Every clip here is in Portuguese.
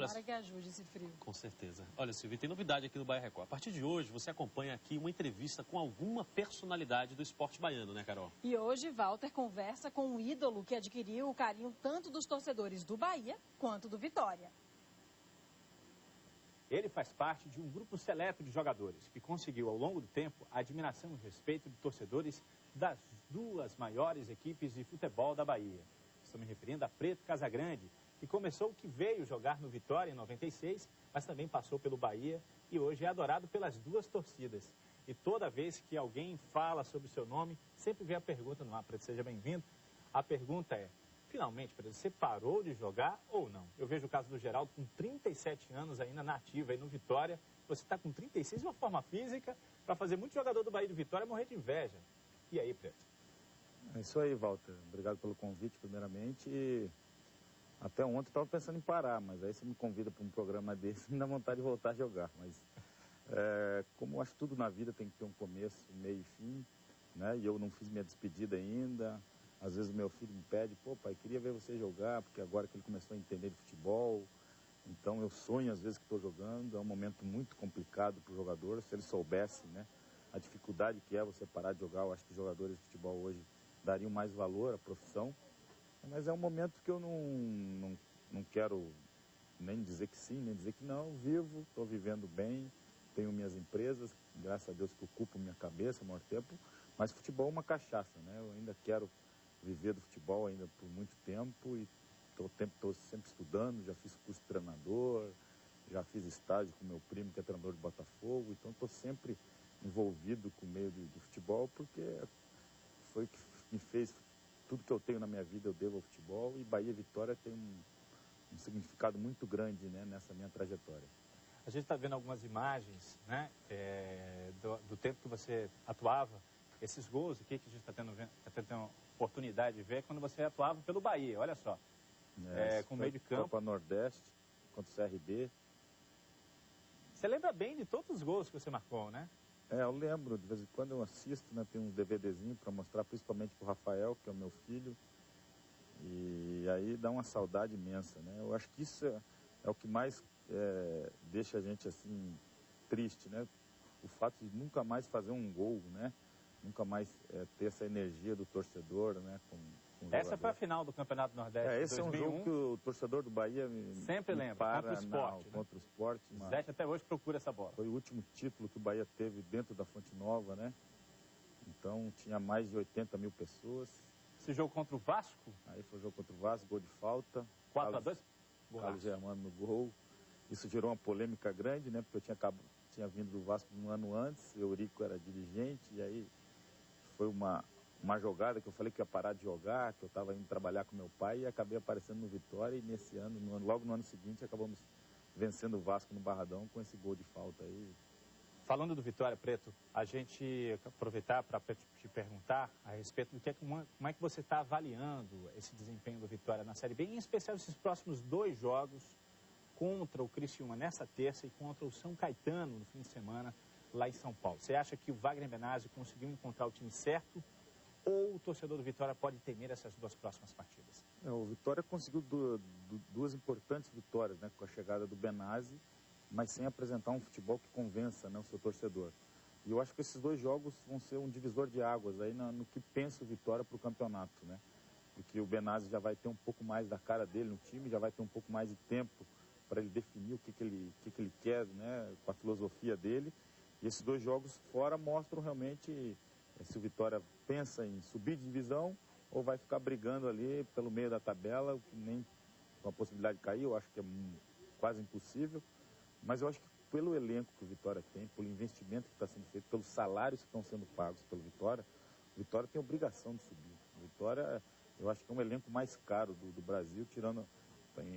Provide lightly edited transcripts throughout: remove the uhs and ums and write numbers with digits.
Tomara que ajude esse frio. Com certeza. Olha, Silvia, tem novidade aqui no Bahia Record. A partir de hoje, você acompanha aqui uma entrevista com alguma personalidade do esporte baiano, né, Carol? E hoje, Walter conversa com um ídolo que adquiriu o carinho tanto dos torcedores do Bahia quanto do Vitória. Ele faz parte de um grupo seleto de jogadores que conseguiu, ao longo do tempo, a admiração e respeito de torcedores das duas maiores equipes de futebol da Bahia. Estou me referindo a Preto Casagrande, que começou que veio jogar no Vitória em 96, mas também passou pelo Bahia e hoje é adorado pelas duas torcidas. E toda vez que alguém fala sobre o seu nome, sempre vem a pergunta no ar: Preto, seja bem-vindo. A pergunta é: finalmente, Preto, você parou de jogar ou não? Eu vejo o caso do Geraldo com 37 anos ainda na ativa aí no Vitória. Você está com 36 de uma forma física para fazer muito jogador do Bahia e do Vitória morrer de inveja. E aí, Preto? É isso aí, Walter. Obrigado pelo convite, primeiramente. E até ontem eu estava pensando em parar, mas aí você me convida para um programa desse, me dá vontade de voltar a jogar. Mas como eu acho que tudo na vida tem que ter um começo, meio e fim, né? E eu não fiz minha despedida ainda. Às vezes o meu filho me pede: pô, pai, queria ver você jogar, porque agora que ele começou a entender de futebol. Então eu sonho às vezes que estou jogando. É um momento muito complicado para o jogador. Se ele soubesse, né, a dificuldade que é você parar de jogar, eu acho que os jogadores de futebol hoje dariam mais valor à profissão. Mas é um momento que eu não quero nem dizer que sim, nem dizer que não. Eu vivo, estou vivendo bem, tenho minhas empresas, graças a Deus que ocupo minha cabeça o maior tempo. Mas futebol é uma cachaça, né? Eu ainda quero viver do futebol ainda por muito tempo e estou sempre estudando. Já fiz curso de treinador, já fiz estágio com meu primo que é treinador de Botafogo, então estou sempre envolvido com o meio do futebol, porque foi o que me fez. Tudo que eu tenho na minha vida eu devo ao futebol, e Bahia e Vitória tem um significado muito grande, né, nessa minha trajetória. A gente está vendo algumas imagens, né, do tempo que você atuava, esses gols aqui que a gente está tendo a oportunidade de ver quando você atuava pelo Bahia, olha só. Com o meio de campo. Copa Nordeste, contra o CRB. Você lembra bem de todos os gols que você marcou, né? Eu lembro, de vez em quando eu assisto, né, tem um DVDzinho para mostrar, principalmente para o Rafael, que é o meu filho, e aí dá uma saudade imensa, né? Eu acho que isso é o que mais deixa a gente assim triste, né? O fato de nunca mais fazer um gol, né? Nunca mais ter essa energia do torcedor, né? Com essa foi a final do Campeonato Nordeste. Esse 2001. É um jogo que o torcedor do Bahia sempre lembra, contra o Sport. Contra o Sport. O Zete até hoje procura essa bola. Foi o último título que o Bahia teve dentro da Fonte Nova, né? Então tinha mais de 80 mil pessoas. Esse jogo contra o Vasco? Aí foi o jogo contra o Vasco, gol de falta. 4-2? Carlos Germano no gol. Isso gerou uma polêmica grande, né? Porque eu tinha vindo do Vasco um ano antes, Eurico era dirigente, e aí foi uma jogada que eu falei que ia parar de jogar, que eu estava indo trabalhar com meu pai, e acabei aparecendo no Vitória, e nesse ano, logo no ano seguinte, acabamos vencendo o Vasco no Barradão com esse gol de falta aí. Falando do Vitória, Preto, a gente aproveitar para te perguntar a respeito do como é que você está avaliando esse desempenho do Vitória na Série B, em especial esses próximos 2 jogos contra o Criciúma nessa terça e contra o São Caetano no fim de semana lá em São Paulo. Você acha que o Wagner Benazzi conseguiu encontrar o time certo, ou o torcedor do Vitória pode temer essas 2 próximas partidas? O Vitória conseguiu duas importantes vitórias, né, com a chegada do Benazzi, mas sem apresentar um futebol que convença, né, o seu torcedor. E eu acho que esses 2 jogos vão ser um divisor de águas aí no que pensa o Vitória para o campeonato, né? Porque o Benazzi já vai ter um pouco mais da cara dele no time, já vai ter um pouco mais de tempo para ele definir o que ele quer, né, com a filosofia dele. E esses 2 jogos fora mostram realmente se o Vitória pensa em subir de divisão ou vai ficar brigando ali pelo meio da tabela, nem com a possibilidade de cair. Eu acho que é quase impossível. Mas eu acho que pelo elenco que o Vitória tem, pelo investimento que está sendo feito, pelos salários que estão sendo pagos pelo Vitória, o Vitória tem obrigação de subir. O Vitória, eu acho que é um elenco mais caro do Brasil, tirando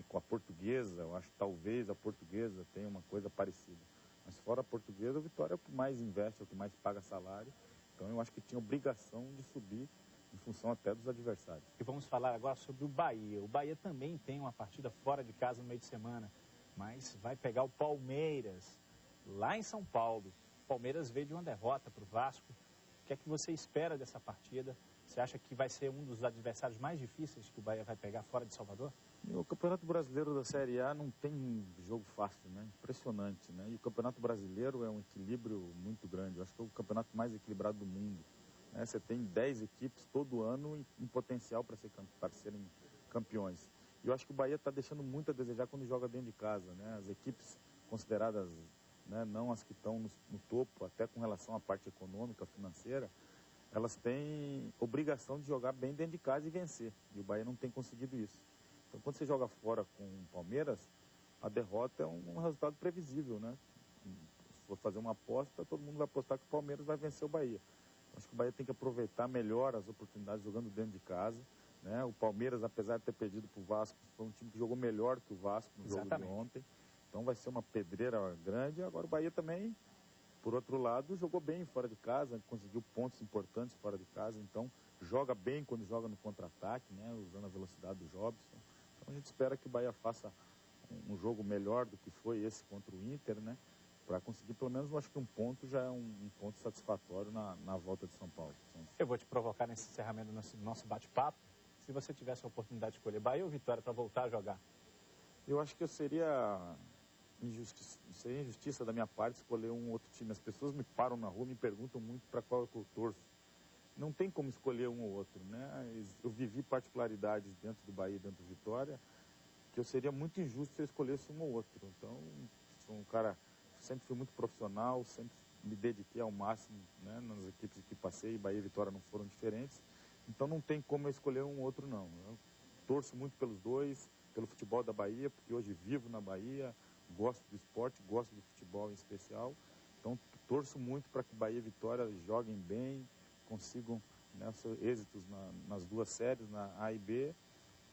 com a Portuguesa. Eu acho que talvez a Portuguesa tenha uma coisa parecida. Mas fora a Portuguesa, o Vitória é o que mais investe, é o que mais paga salário. Então eu acho que tinha obrigação de subir em função até dos adversários. E vamos falar agora sobre o Bahia. O Bahia também tem uma partida fora de casa no meio de semana, mas vai pegar o Palmeiras lá em São Paulo. O Palmeiras veio de uma derrota para o Vasco. O que é que você espera dessa partida? Você acha que vai ser um dos adversários mais difíceis que o Bahia vai pegar fora de Salvador? O Campeonato Brasileiro da Série A não tem jogo fácil, né? Impressionante, né? E o Campeonato Brasileiro é um equilíbrio muito grande. Eu acho que é o campeonato mais equilibrado do mundo, né? Você tem 10 equipes todo ano em potencial para serem campeões. E eu acho que o Bahia está deixando muito a desejar quando joga dentro de casa, né? As equipes consideradas, né, não as que estão no topo, até com relação à parte econômica, financeira, elas têm obrigação de jogar bem dentro de casa e vencer. E o Bahia não tem conseguido isso. Então, quando você joga fora com o Palmeiras, a derrota é um resultado previsível, né? Se for fazer uma aposta, todo mundo vai apostar que o Palmeiras vai vencer o Bahia. Então, acho que o Bahia tem que aproveitar melhor as oportunidades jogando dentro de casa, né? O Palmeiras, apesar de ter perdido para o Vasco, foi um time que jogou melhor que o Vasco no jogo de ontem. Então vai ser uma pedreira grande. Agora o Bahia também, por outro lado, jogou bem fora de casa, conseguiu pontos importantes fora de casa. Então joga bem quando joga no contra-ataque, né? Usando a velocidade do Jobson. Então a gente espera que o Bahia faça um jogo melhor do que foi esse contra o Inter, né? Para conseguir pelo menos, eu acho que um ponto já é um ponto satisfatório na volta de São Paulo. Eu vou te provocar nesse encerramento do nosso bate-papo. Se você tivesse a oportunidade de escolher Bahia ou Vitória para voltar a jogar? Eu acho que eu seria injustiça da minha parte escolher um outro time. As pessoas me param na rua, me perguntam muito para qual eu torço. Não tem como escolher um ou outro, né? Eu vivi particularidades dentro do Bahia e dentro do Vitória, que eu seria muito injusto se eu escolhesse um ou outro. Então, sou um cara, sempre fui muito profissional, sempre me dediquei ao máximo, né, nas equipes que passei, Bahia e Vitória não foram diferentes. Então não tem como eu escolher um ou outro, não. Eu torço muito pelos dois, pelo futebol da Bahia, porque hoje vivo na Bahia, gosto do esporte, gosto do futebol em especial. Então torço muito para que Bahia e Vitória joguem bem, consigam, né, seus êxitos nas duas séries, na A e B,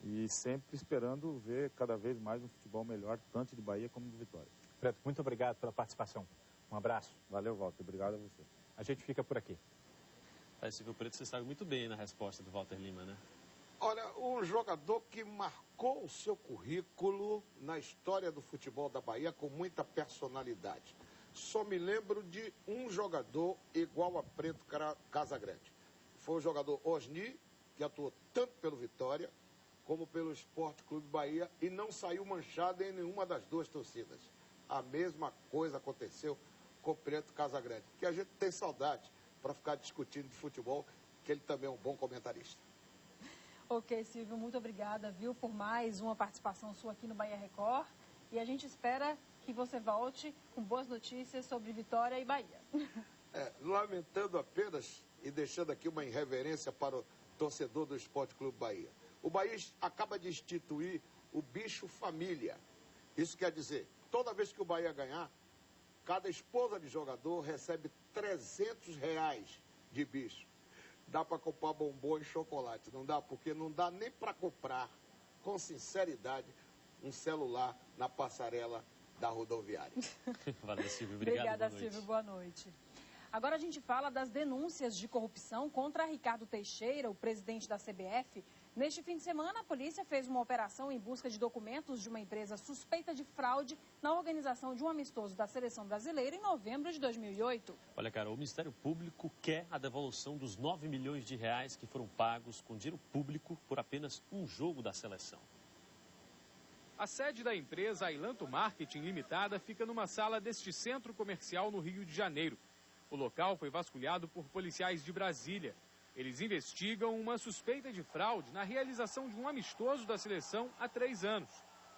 e sempre esperando ver cada vez mais um futebol melhor, tanto de Bahia como de Vitória. Preto, muito obrigado pela participação. Um abraço. Valeu, Walter. Obrigado a você. A gente fica por aqui. Silvio Preto, você sabe muito bem na resposta do Walter Lima, né? Olha, um jogador que marcou o seu currículo na história do futebol da Bahia com muita personalidade. Só me lembro de um jogador igual a Preto Casagrande. Foi o jogador Osni, que atuou tanto pelo Vitória como pelo Esporte Clube Bahia e não saiu manchado em nenhuma das duas torcidas. A mesma coisa aconteceu com o Preto Casagrande, que a gente tem saudade para ficar discutindo de futebol, que ele também é um bom comentarista. Ok, Silvio, muito obrigada, viu, por mais uma participação sua aqui no Bahia Record. E a gente espera que você volte com boas notícias sobre Vitória e Bahia. Lamentando apenas e deixando aqui uma irreverência para o torcedor do Esporte Clube Bahia. O Bahia acaba de instituir o bicho família. Isso quer dizer, toda vez que o Bahia ganhar, cada esposa de jogador recebe R$300 de bicho. Dá para comprar bombom e chocolate, não dá? Porque não dá nem para comprar, com sinceridade, um celular na passarela da rodoviária. Valeu, Silvio. Obrigado. Obrigada, Silvio. Boa noite. Agora a gente fala das denúncias de corrupção contra Ricardo Teixeira, o presidente da CBF. Neste fim de semana, a polícia fez uma operação em busca de documentos de uma empresa suspeita de fraude na organização de um amistoso da Seleção Brasileira em novembro de 2008. Olha, cara, o Ministério Público quer a devolução dos 9 milhões de reais que foram pagos com dinheiro público por apenas um jogo da seleção. A sede da empresa Ailanto Marketing Limitada fica numa sala deste centro comercial no Rio de Janeiro. O local foi vasculhado por policiais de Brasília. Eles investigam uma suspeita de fraude na realização de um amistoso da seleção há 3 anos.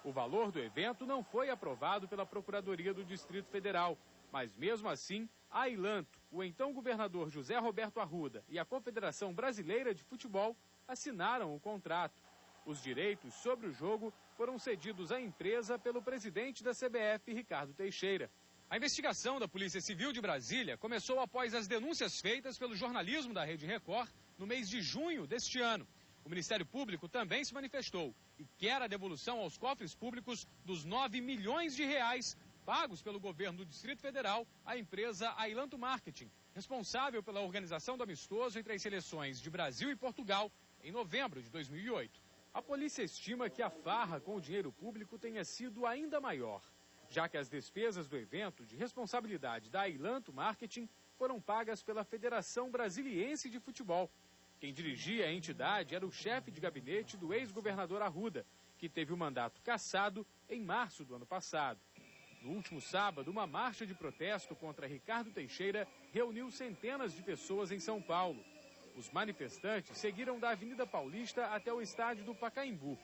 O valor do evento não foi aprovado pela Procuradoria do Distrito Federal, mas mesmo assim, a Ailanto, o então governador José Roberto Arruda e a Confederação Brasileira de Futebol assinaram o contrato. Os direitos sobre o jogo foram cedidos à empresa pelo presidente da CBF, Ricardo Teixeira. A investigação da Polícia Civil de Brasília começou após as denúncias feitas pelo jornalismo da Rede Record no mês de junho deste ano. O Ministério Público também se manifestou e quer a devolução aos cofres públicos dos 9 milhões de reais pagos pelo governo do Distrito Federal à empresa Ailanto Marketing, responsável pela organização do amistoso entre as seleções de Brasil e Portugal em novembro de 2008. A polícia estima que a farra com o dinheiro público tenha sido ainda maior, já que as despesas do evento de responsabilidade da Ailanto Marketing foram pagas pela Federação Brasiliense de Futebol. Quem dirigia a entidade era o chefe de gabinete do ex-governador Arruda, que que teve o mandato cassado em março do ano passado. No último sábado, uma marcha de protesto contra Ricardo Teixeira reuniu centenas de pessoas em São Paulo. Os manifestantes seguiram da Avenida Paulista até o estádio do Pacaembu.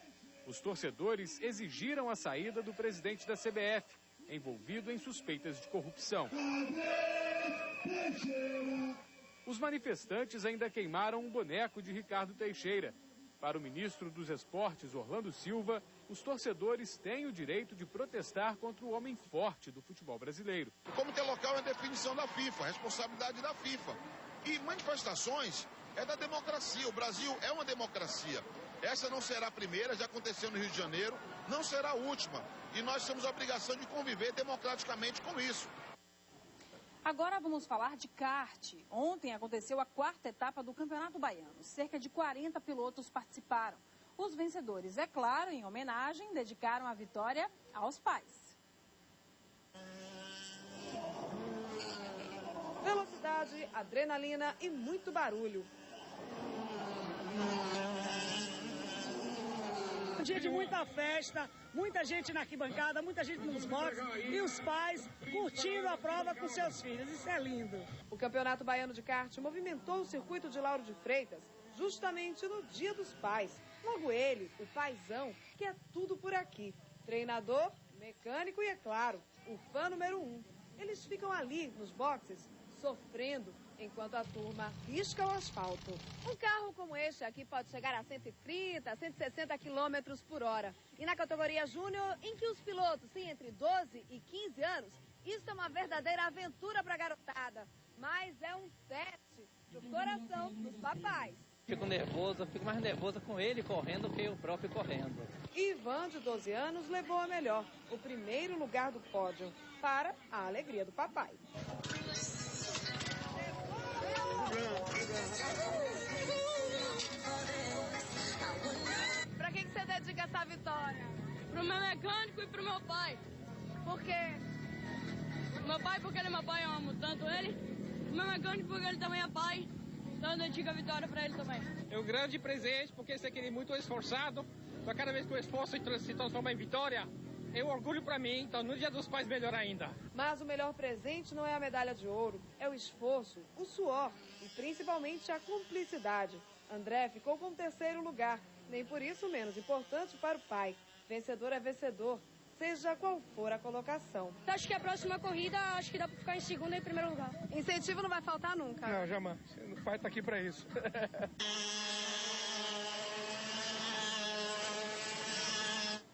Os torcedores exigiram a saída do presidente da CBF, envolvido em suspeitas de corrupção. Os manifestantes ainda queimaram um boneco de Ricardo Teixeira. Para o ministro dos Esportes, Orlando Silva, os torcedores têm o direito de protestar contra o homem forte do futebol brasileiro. O comitê local é definição da FIFA, responsabilidade da FIFA. E manifestações é da democracia. O Brasil é uma democracia. Essa não será a primeira, já aconteceu no Rio de Janeiro, não será a última. E nós temos a obrigação de conviver democraticamente com isso. Agora vamos falar de kart. Ontem aconteceu a 4ª etapa do Campeonato Baiano. Cerca de 40 pilotos participaram. Os vencedores, é claro, em homenagem, dedicaram a vitória aos pais. Velocidade, adrenalina e muito barulho. Um dia de muita festa, muita gente na arquibancada, muita gente nos boxes e os pais curtindo a prova com seus filhos. Isso é lindo. O Campeonato Baiano de Kart movimentou o circuito de Lauro de Freitas justamente no Dia dos Pais. Logo ele, o paizão, que é tudo por aqui. Treinador, mecânico e, é claro, o fã número 1. Eles ficam ali, nos boxes, sofrendo, enquanto a turma risca o asfalto. Um carro como este aqui pode chegar a 130, 160 km por hora. E na categoria Júnior, em que os pilotos têm entre 12 e 15 anos, isso é uma verdadeira aventura para a garotada. Mas é um teste do coração dos papais. Fico nervoso, fico mais nervoso com ele correndo do que eu próprio correndo. Ivan, de 12 anos, levou a melhor, o primeiro lugar do pódio, para a alegria do papai. Pra que você dedica essa vitória? Pro meu mecânico e pro meu pai. Por quê? Meu pai, porque ele é meu pai, eu amo tanto ele. Meu mecânico, porque ele também é pai. Então eu dedico a vitória pra ele também. É um grande presente, porque esse aqui é muito esforçado. Então cada vez que o esforço se transforma em vitória, é um orgulho para mim, então no Dia dos Pais melhor ainda. Mas o melhor presente não é a medalha de ouro, é o esforço, o suor e principalmente a cumplicidade. André ficou com o 3º lugar, nem por isso menos importante para o pai. Vencedor é vencedor, seja qual for a colocação. Acho que a próxima corrida, acho que dá para ficar em 2º e em 1º lugar. Incentivo não vai faltar nunca. Não, jamais. O pai está aqui para isso.